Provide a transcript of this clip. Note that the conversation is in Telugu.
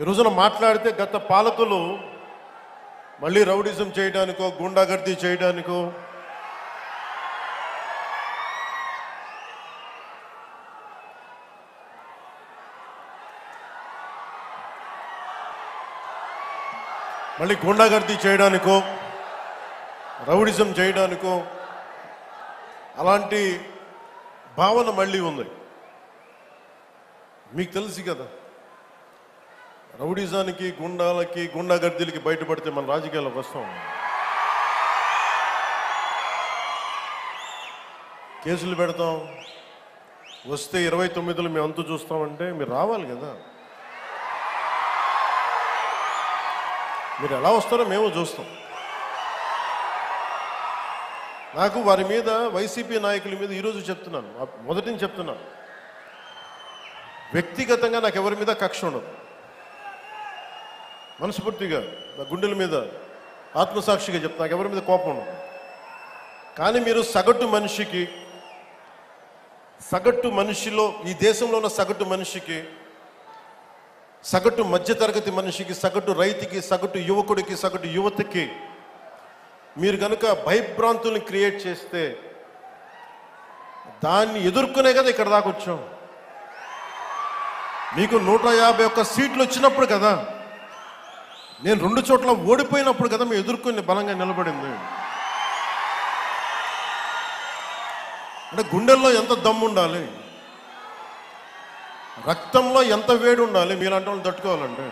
ఈ రోజున మాట్లాడితే గత పాలకులు మళ్ళీ రౌడిజం చేయడానికో గుండాగర్దీ చేయడానికో రౌడిజం చేయడానికో అలాంటి భావన మళ్ళీ ఉంది. మీకు తెలుసు కదా, రౌడిజానికి గుండాగర్దీలకి బయటపడితే మన రాజకీయాలకు వస్తాం. కేసులు పెడతాం, వస్తే 29లో మేము అంతు చూస్తామంటే మీరు రావాలి కదా. మీరు ఎలా వస్తారో మేము చూస్తాం. నాకు వారి మీద, వైసీపీ నాయకుల మీద ఈరోజు చెప్తున్నాను, మొదటి నుంచి చెప్తున్నాను, వ్యక్తిగతంగా నాకు ఎవరి మీద కక్ష ఉండదు. మనస్ఫూర్తిగా నా గుండెల మీద ఆత్మసాక్షిగా చెప్తా, నాకు ఎవరి మీద కోపం ఉండదు. కానీ మీరు సగటు మనిషిలో, ఈ దేశంలో ఉన్న సగటు మనిషికి, సగటు మధ్యతరగతి మనిషికి, సగటు రైతుకి, సగటు యువకుడికి, సగటు యువతకి మీరు కనుక భయభ్రాంతుల్ని క్రియేట్ చేస్తే దాన్ని ఎదుర్కొనే కదా ఇక్కడ దాకా వచ్చాం. మీకు 151 సీట్లు వచ్చినప్పుడు కదా, నేను 2 చోట్ల ఓడిపోయినప్పుడు కదా మేము ఎదుర్కొని బలంగా నిలబడింది. అంటే గుండెల్లో ఎంత దమ్ము ఉండాలి, రక్తంలో ఎంత వేడి ఉండాలి మీలాంటి వాళ్ళు తట్టుకోవాలంటే.